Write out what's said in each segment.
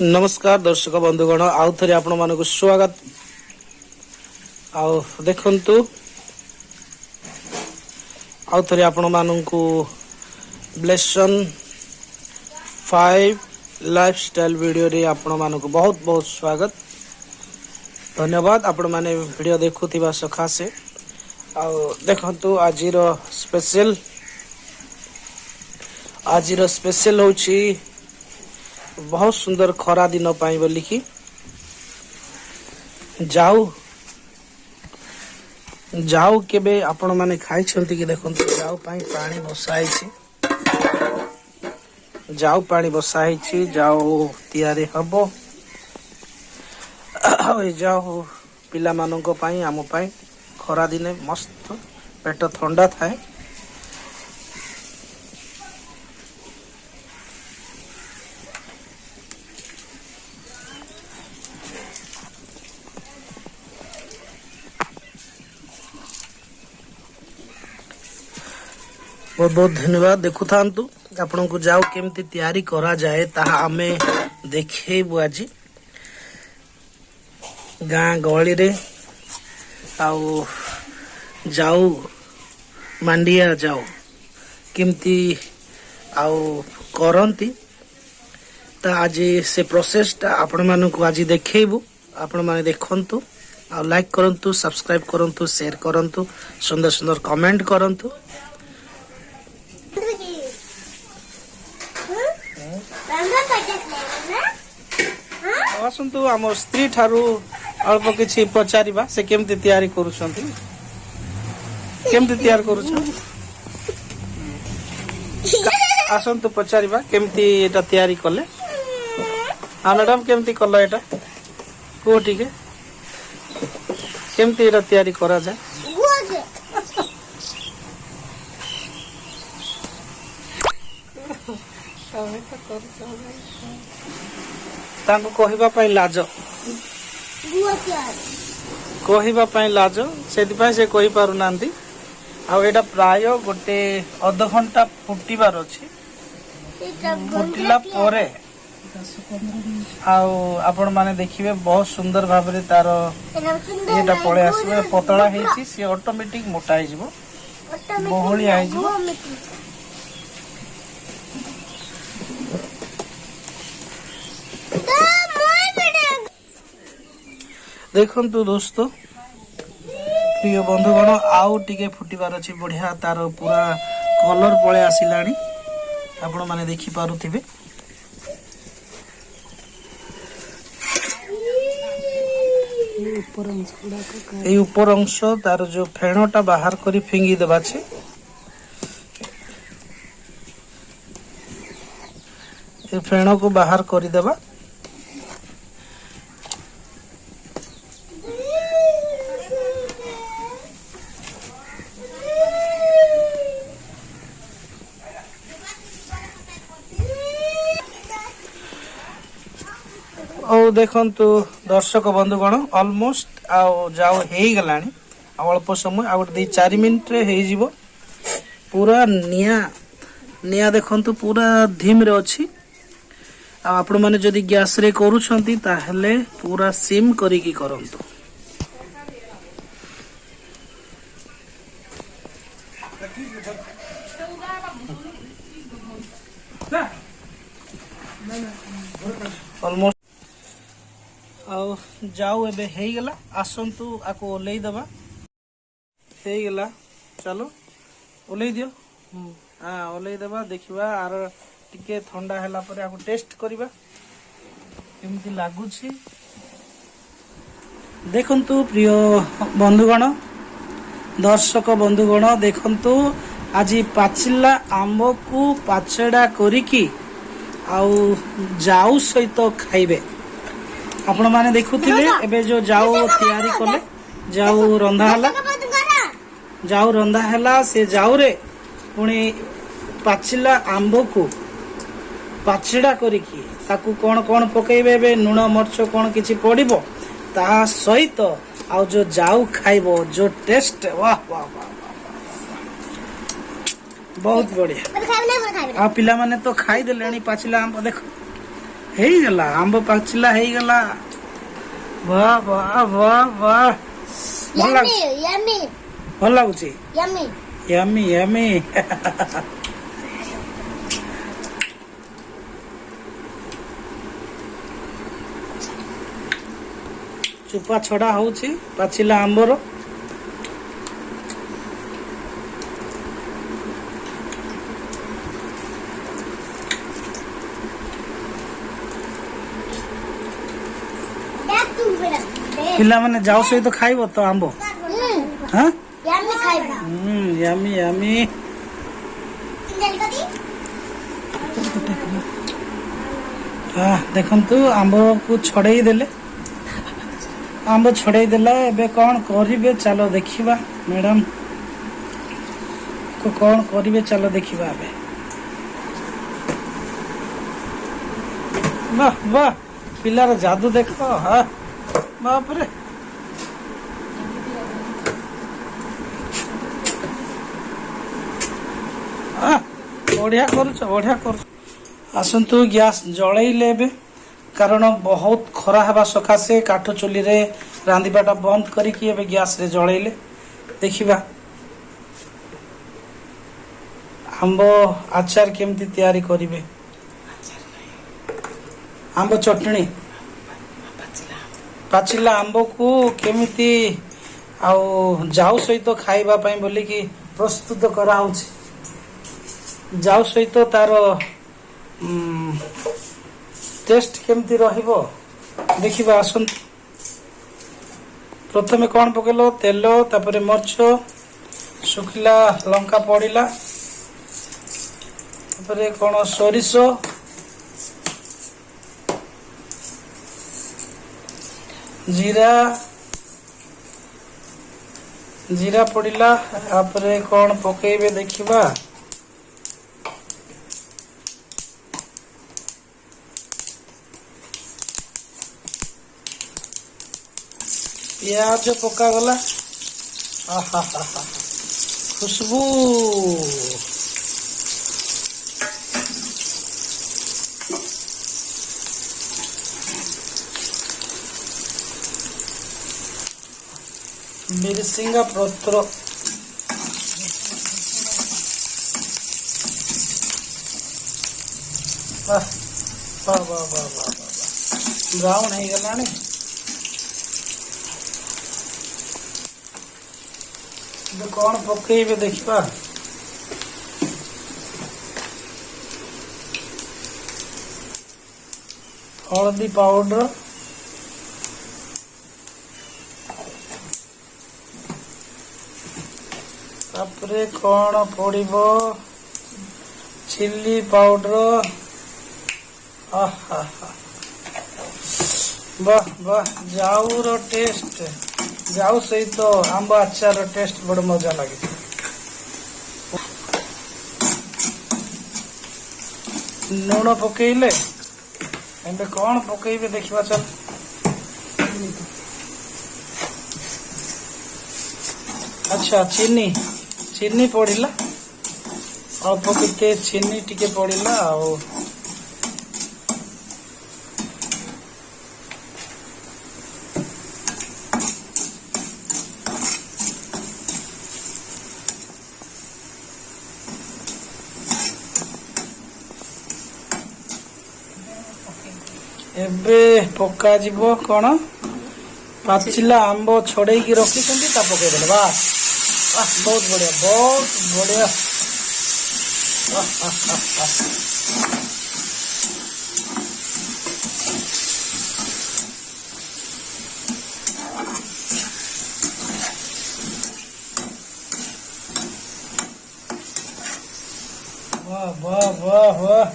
नमस्कार दर्शक बंधुगण आउ थे आपण मानक स्वागत देखंतु आउ थे आपण मानक ब्लेसन 5 लाइफस्टाइल वीडियो रे आपण मानक बहुत बहुत स्वागत धन्यवाद आपण माने वीडियो देखुथिबा सखासे देखंतु आजिर स्पेशल होची बहुत सुंदर खरा दिन पाई बोली कि जाऊ केबे आपण माने खाई छंती कि देखंतु जाऊ पाई पानी बसाई छी जाऊ पानी बसाई छी जाऊ तैयारी हबो जाऊ पिला माननको पाई आमो पाई खरा दिने मस्त पेट ठंडा थाए बहुत बहुत धन्यवाद देखु था आपण को जाऊ केमती तैयारी करा जाए ताहा आमे देखेबु आज गाँ गहली रे आउ जाऊ मांडिया जाऊ केमती आउ करंती ता आज से प्रोसेस ता आपण मानन को आज देखेबु आपण माने देखंतु आ लाइक करंतु सब्सक्राइब करंतु शेयर करंतु सुंदर सुंदर कमेंट करंतु आसतु आम स्त्री ठारू अल्प किछि पचारिबा से केमती तैयारी करूछंती केमती तैयार करूछ आसतु पचारिबा केमती एटा तैयारी कले आ मैडम केमती कला एटा को ठीक है केमती एटा तैयारी करा जाय तांको कहिबा पई लाज कहिबा पई लाज सेति पई से कहि पारु नांती आ एटा प्राय गोटे आधा घंटा फुटीबार अछि फुटिला परे आपण माने देखिबे बहुत सुंदर भाबरे तार एटा पळे आसीबे पतळा हेछि से ऑटोमेटिक मोटा हे जिवो बहळी आइ जिवो देखंतु दोस्तों प्रिय बंधुगण आउ टिके फुटिबार अछि बढ़िया तार पूरा कलर पळे आसिलाणी आपण माने देखि पारुथिबे ए ऊपर अंश तार जो फेणोटा बाहर करी फिंगी देबा छै ए फेणो को बाहर करी देबा देखंतु दर्शक बंधुगण ऑलमोस्ट जाओ हे गलानी अल्प समय आ 4 मिनिट रे हे जिवो पूरा निया देखंतु पूरा धीम रे अछि आ आपण माने जदी गैस रे करूछंती ताहले पूरा सिम करी की करंतु ऑलमोस्ट आउ जाऊ एबे हे गला आसंतु आको ओलै दबा हे गला चलो ओलै दियो हां ओलै दबा देखिबा आर टिके ठंडा हैला परे आको टेस्ट करिबा केमती लागु छी देखंतु प्रिय बंधुगण दर्शक बंधुगण देखंतु आज पाचिला आंबो को पाचड़ा करिकी आउ जाऊ सहित खाइबे आपण माने देखुथिले एबे जो जाऊ तैयारी कले जाऊ रंधा हला से जाऊ रे पुणी पाचिला आंबो को पाचड़ा करिकी ताकू कोन कोन पकेइबे बे नुण मरच कोन किछि पडिबो ता सहित आ जो जाऊ खाइबो जो टेस्ट वाह वाह वाह बहुत बढ़िया आ पिला माने तो खाई देलेनी पाचिला आंबो देखो ହେଇଗଲା ଆମ୍ବ ପାଚିଲା ହେଇଗଲା। वाह वाह वाह वाह Yummy, yummy, ଭଲ ଲାଗୁଛି yummy. ୟମି ୟମି ଚୋପା ଛଡା ହଉଛି ପାଚିଲା ଆମ୍ବର। That's too bad. ପିଲାମାନେ ଯାଉ ସହିତ ଖାଇବ ତ ଆମ୍ବ ହଁ Yummy, ଖାଇବା। ୟମି ୟମି ଦେଖନ୍ତୁ ଆମ୍ବକୁ ଛଡେଇ ଦେଲେ ଆମ୍ବ ଛଡେଇ ଦେଲା ଏବେ କଣ କରିବେ ଚାଲ ଦେଖିବା ମ୍ୟାଡାମ କଣ କରିବେ ଚାଲ ଦେଖିବା ଏବେ ବାহ ବାହ ପିଲାର ଯାଦୁ ଦେଖ ବାପରେ ବଢିଆ କରୁଛ ବଢିଆ କରୁଛ ଆସନ୍ତୁ ଗ୍ୟାସ୍ ଜଳେଇଲେ ଏବେ କାରଣ ବହୁତ ଖରା ହେବା ସକାଶେ କାଠ ଚୁଲିରେ ରାନ୍ଧିବାଟା ବନ୍ଦ କରିକି ଏବେ ଗ୍ୟାସରେ ଜଳେଇଲେ ଦେଖିବା ଆମ୍ବ ଆଚାର କେମିତି ତିଆରି କରିବେ ଆମ୍ବ ଚଟଣି ପାଚିଲା ଆମ୍ବକୁ କେମିତି ଆଉ ଯାଉ ସହିତ ଖାଇବା ପାଇଁ ବୋଲିକି ପ୍ରସ୍ତୁତ କରାହଉଛି ଯାଉ ସହିତ ତାର ଟେଷ୍ଟ କେମିତି ରହିବ ଦେଖିବା ଆସନ୍ତୁ ପ୍ରଥମେ କଣ ପକେଇଲ ତେଲ ତାପରେ ମରିଚ ଶୁଖିଲା ଲଙ୍କା ପଡିଲା ତାପରେ କଣ ସୋରିଷ ଜିରା ପଡିଲା ତାପରେ କଣ ପକେଇବେ ଦେଖିବା ପିଆଜ ପକାଗଲା ଖୁସବୁ ମିରସିଙ୍ଗା ପତ୍ର ବ୍ରାଉନ ହେଇଗଲାଣି କଣ ପକେଇବେ ଦେଖିବା ହଳଦୀ ପାଉଡର ତାପରେ କଣ ପଡିବ ଚିଲି ପାଉଡର ବାହ ବାହ ଯାଉର ଟେଷ୍ଟ ଯାଉ ସହିତ ଆମ୍ବ ଆଚାର ଟେଷ୍ଟ ବଡ ମଜା ଲାଗେ ଲୁଣ ପକେଇଲେ ଏବେ କଣ ପକେଇବେ ଦେଖିବା ଚାଲ ଆଚ୍ଛା ଚିନି ପଡିଲା ଅଳ୍ପ ଟିକେ ଚିନି ଟିକେ ପଡିଲା ଆଉ ଏବେ ପକାଯିବ କଣ ପାଚିଲା ଆମ୍ବ ଛଡେଇକି ରଖିଛନ୍ତି ତା ପକେଇଦେଲେ ବାସ୍ ବହୁତ ବଢିଆ वाह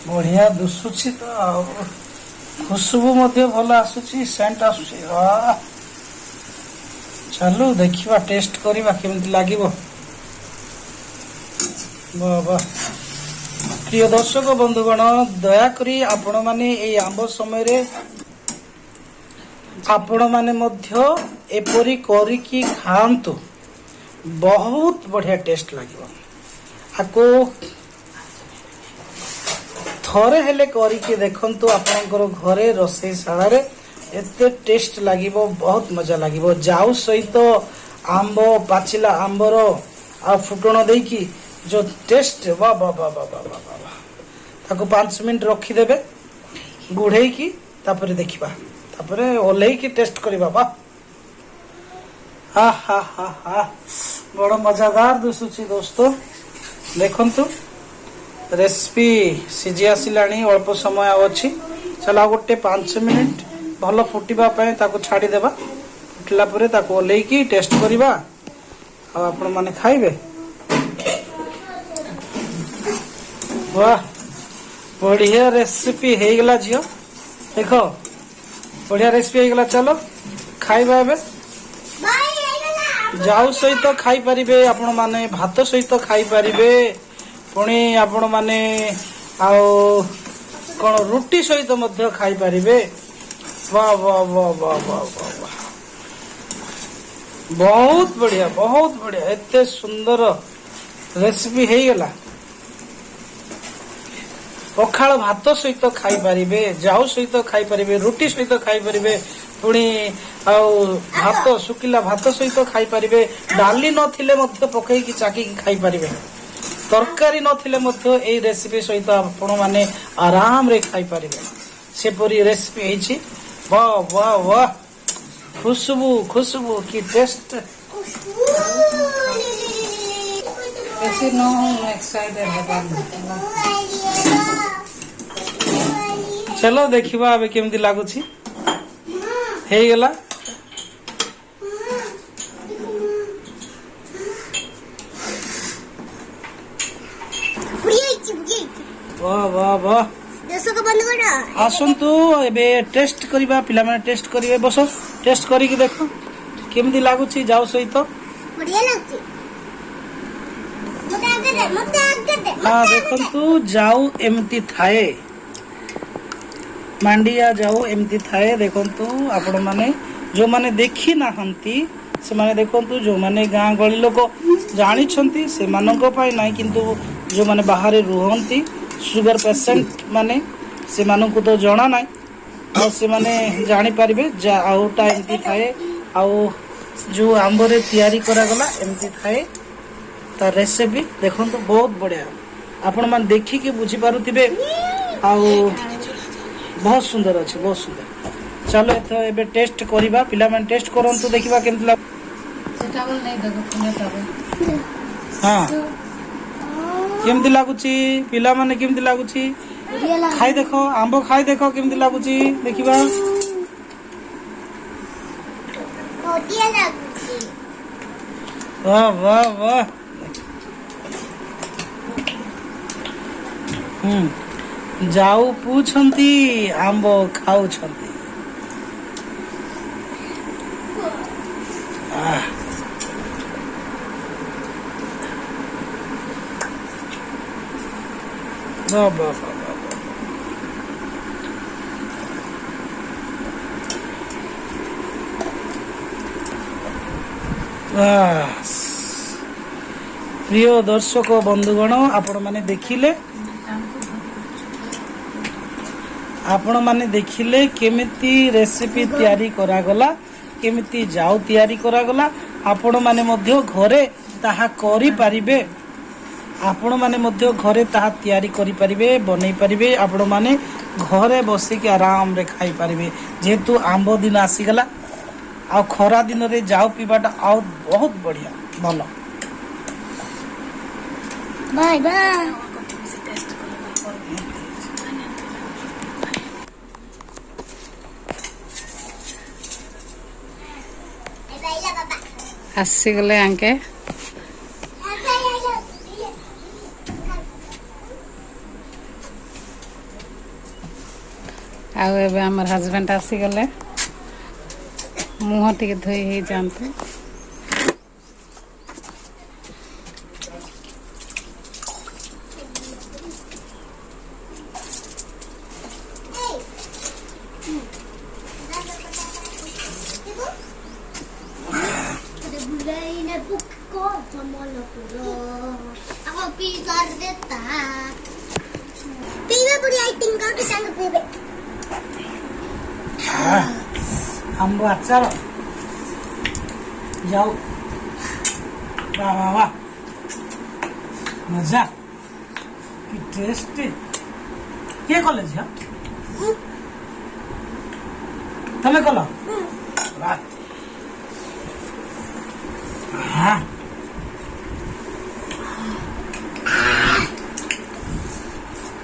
बढ़िया दुसुची तो खुशबू मध्य भल आसुची सेंट आसुची चलो देखिवा टेस्ट करिवा केमती लागिवो वाह प्रिय दर्शक बंधुगण दयाकरी आपण माने ए आंब समय रे आपण माने मध्य एपरी करिकी खांतु बहुत बढ़िया टेस्ट लागिबो आको थरे हेले करिकी देखंतु आपनकर घरे रोषेशाला रे एते टेस्ट लागिबो बहुत मजा लागिबो जाऊ सहित आंबो पाचिला आंबर आ फुटण देकी जो टेस्ट वाह वाह वाह वाह वाह वाह वाह ताको 5 मिनिट रखी देबे गुढ़े की तापरे देखिबा तापरे ओल्हेई की टेस्ट करिबा बा हा हा हा हा बड़ मजादार दिसुची दोस्तों देखंतु रेसिपी सिझी आसिलानी अल्प समय अछि चला गोटे 5 मिनिट भल फुटिबा पय ताको छाडी देबा फुटला परे ताको ओल्हेई की टेस्ट करिबा आ आपण माने खाइबे वाह बढ़िया रेसिपी हे गला जियो देखो बढ़िया रेसिपी हे गला चलो खाइबा एबे जाऊ सहित खाई परिबे आपण माने भात सहित खाई परिबे पुणी आपण माने आओ कोन रोटी सहित मध्य खाई परिबे वाह वाह वाह वाह वाह वाह वाह बहुत बढ़िया एते सुंदर रेसिपी हे गला पखाल भात सहित खाई परिबे जाऊ सहित खाई परिबे रोटी सहित खाई परिबे पुणी भात सुकिला भात सहित खाई परिबे डाली नथिले मध्य पकई की चाकी की खाई परिबे तरकारी नथिले मध्य एई रेसिपी सहित आपण माने आराम रे खाई परिबे से परी रेसिपी हेछि वाह वाह वाह खुशबू की टेस्ट ऐसे नो एक्साइटेड है चलो देखिबा अबे केमती लागुछि हे गेला वाह वाह वाह दसको बंद करो आसंतु एबे टेस्ट करिबा पिला माने टेस्ट करिवे बस टेस्ट करी कि देखो केमती लागुछि जाऊ सहित बढ़िया लागछि मते आगे दे हाँ देखंतु जाऊ एमती थाए मांडिया जाऊ एमती थाए देखंतु आपण माने जो माने देखि नाहंती से माने देखंतु जो माने गां गळी लोक जानि छंती से मानको पाई नाही किंतु जो माने बाहर रुहंती सुगर पेशेंट माने से मानको तो जणा नाही आ से माने जानि परिबे जाऊटा एमती थाए आ जो आंबरे तयारी करा गला एमती थाए ता रेसिपी देखंतु बहुत बढ़िया आपण मान देखि के बुझी पारुथिबे आ बहुत सुंदर अच्छे बहुत सुंदर चलो एथो एबे टेस्ट करिबा पिला मान टेस्ट करंतु देखिबा केमति लाग सेटा बोल नहीं देखो पुणे तबे हां केमति लागुची पिला माने केमति लागुची खाई देखो आंबो खाई देखो केमति लागुची देखिबा बढ़िया लागछि वाह वाह वाह जाऊ पूछंती आंबो खाउछंती वाह वाह वाह प्रिय दर्शक बंधुगण आपण माने देखिले आपण माने देखिले केमिति रेसिपी तयारी करा गला केमिति जाऊ तयारी करा गला आपण माने मध्य घरे ताहा करि परिबे आपण माने मध्य घरे ताहा तयारी करि परिबे बनै परिबे आपण माने घरे बसी के आराम रे खाई परिबे जेतु आंबो दिन आसी गला आ खरा दिन रे जाऊ पीबाटा आ बहुत बढ़िया भलो बाय बाय आसीगले आंके आउ एबे हमर हस्बैंड आसीगले मुह टिके धोई हे जानते Buko sama lo. Ako pisar deta. Pibe puri I think kau disang pibe. आंब आचार जाऊ वाह वाह वाह मजा कि टेस्टी के कले झिया तमे कल वाह हाँ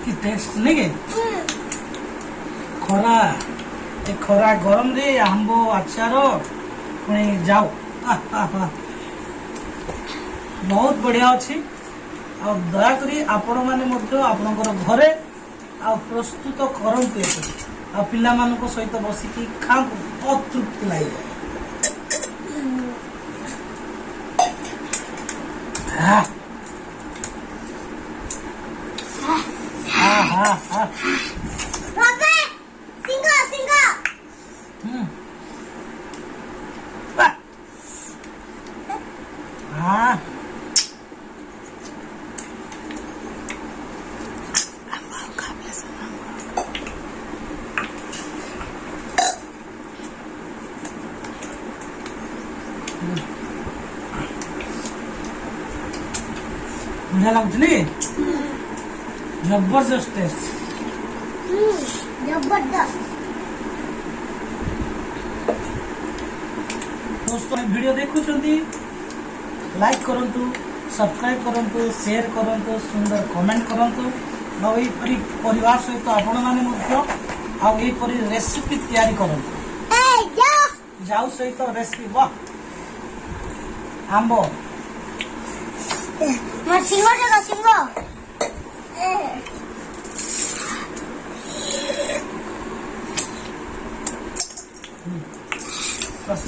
कि टेस्ट नहीं के खरा ए खरा गरम रे आंब आचार पुणी जाओ बहुत बढ़िया अच्छी आ दयाकोरी आपण मैंने आपणकर घरे आ प्रस्तुत करते आ पिला मानक सहित बसिकी खाऊ बहुत तृप्ति लगे हाँ हाँ हाँ हाँ Babe, singo singo. वाह हाँ बढ़िया लगुच जबरदस्त टेस्ट जबरदस्त. दोस्तों वीडियो देखुंती लाइक करंतु सब्सक्राइब करंतु शेयर करंतु सुंदर कमेंट करंतु और यही परिवार सहित आपण मैंने रेसिपी तैयारी करंतु Hey, yo. जाऊ सहित रेसिपी वाह आंब Mas singo jaga singo. बस